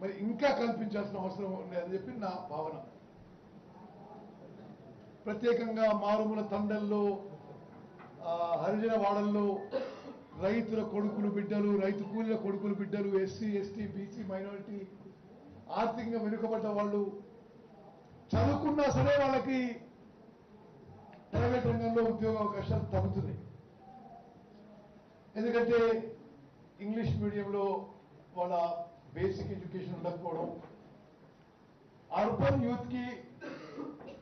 మరి ఇంకా కల్పించాల్సిన అవసరం ఉందని చెప్పి నా భావన. ప్రత్యేకంగా మారుమూల తండల్లో హరిజన వాడల్లో రైతుల కొడుకులు బిడ్డలు, రైతు కూలీల కొడుకులు బిడ్డలు, ఎస్సీ ఎస్టీ బీసీ మైనారిటీ ఆర్థికంగా వెనుకబడ్డ వాళ్ళు చదువుకున్నా సరే వాళ్ళకి ప్రైవేట్ రంగంలో ఉద్యోగ అవకాశాలు తగ్గుతున్నాయి. ఎందుకంటే ఇంగ్లీష్ మీడియంలో వాళ్ళ బేసిక్ ఎడ్యుకేషన్ ఉండకపోవడం, అర్బన్ యూత్ కి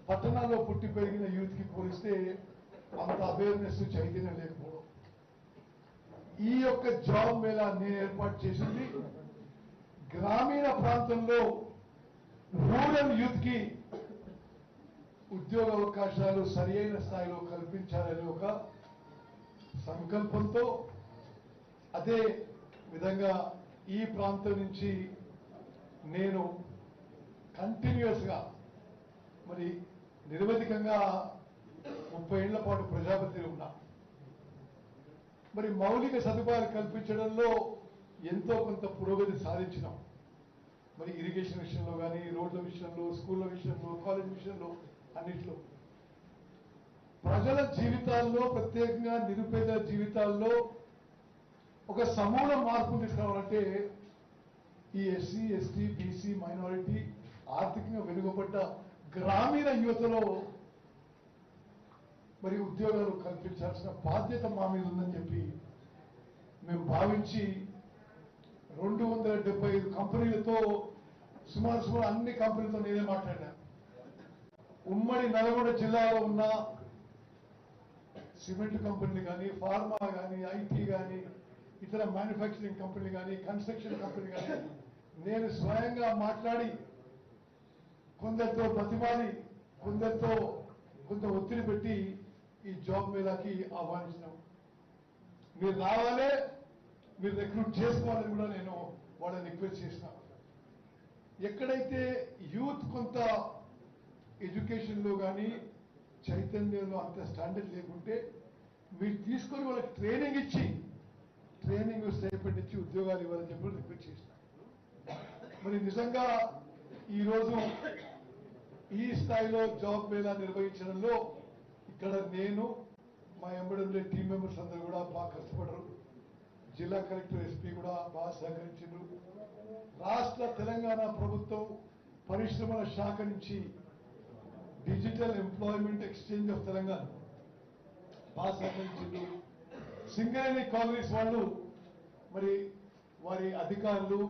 పట్టణాల్లో పుట్టి పెరిగిన యూత్ కి పోలిస్తే అంత అవేర్నెస్ చైతన్యం లేకపోవడం. ఈ యొక్క జాబ్ మేళా నేను ఏర్పాటు చేసింది గ్రామీణ ప్రాంతంలో రూరల్ యూత్ కి ఉద్యోగ అవకాశాలు సరియైన స్థాయిలో కల్పించాలనే ఒక సంకల్పంతో, అదే విధంగా ఈ ప్రాంతం నుంచి నేను కంటిన్యూస్ గా మరి నిరవధికంగా 30 ఏళ్ల పాటు ప్రజాపతి ఉన్నా. మరి మౌలిక సదుపాయాలు కల్పించడంలో ఎంతో కొంత పురోగతి సాధించినాం. మరి ఇరిగేషన్ విషయంలో కానీ, రోడ్ల విషయంలో, స్కూళ్ళ విషయంలో, కాలేజ్ విషయంలో, అన్నిట్లో ప్రజల జీవితాల్లో, ప్రత్యేకంగా నిరుపేద జీవితాల్లో ఒక సమూల మార్పు తీసుకురావాలంటే ఈ ఎస్సీ ఎస్టీ బీసీ మైనారిటీ ఆర్థికంగా వెనుకబడ్డ గ్రామీణ యువతలో మరి ఉద్యోగాలు కల్పించాల్సిన బాధ్యత మా మీద ఉందని చెప్పి మేము భావించి 275 కంపెనీలతో సుమారు అన్ని కంపెనీలతో నేనే మాట్లాడినా. ఉమ్మడి నల్గొండ జిల్లాలో ఉన్న సిమెంట్ కంపెనీలు కానీ, ఫార్మా కానీ, ఐటీ కానీ, ఇతర మ్యానుఫ్యాక్చరింగ్ కంపెనీలు కానీ, కన్స్ట్రక్షన్ కంపెనీలు కానీ నేను స్వయంగా మాట్లాడి కొందరితో బతిమాలి, కొందరితో కొంత ఒత్తిడి పెట్టి ఈ జాబ్ మేళాకి ఆహ్వానించినాం. మీరు రావాలే, మీరు రిక్రూట్ చేసుకోవాలని కూడా నేను వాళ్ళని రిక్వెస్ట్ చేసిన. ఎక్కడైతే యూత్ కొంత ఎడ్యుకేషన్లో కానీ చైతన్యంలో అంత స్టాండర్డ్ లేకుంటే మీరు తీసుకొని వాళ్ళకి ట్రైనింగ్ ఇచ్చి, ట్రైనింగ్ స్టైపెండ్ ఇచ్చి ఉద్యోగాలు ఇవ్వాలని చెప్పి రిక్వెస్ట్ చేసిన. మరి నిజంగా ఈరోజు ఈ స్థాయిలో జాబ్ మేళా నిర్వహించడంలో ఇక్కడ నేను, మా ఎంబడి టీం మెంబర్స్ అందరూ కూడా బాగా కష్టపడరు. జిల్లా కలెక్టర్ ఎస్పీ కూడా బాగా సహకరించారు. రాష్ట్ర తెలంగాణ ప్రభుత్వం పరిశ్రమల శాఖ నుంచి digital employment exchange of Telangana బాగా సహకరించారు. సింగరేణి కాంగ్రెస్ వాళ్ళు మరి వారి అధికారులు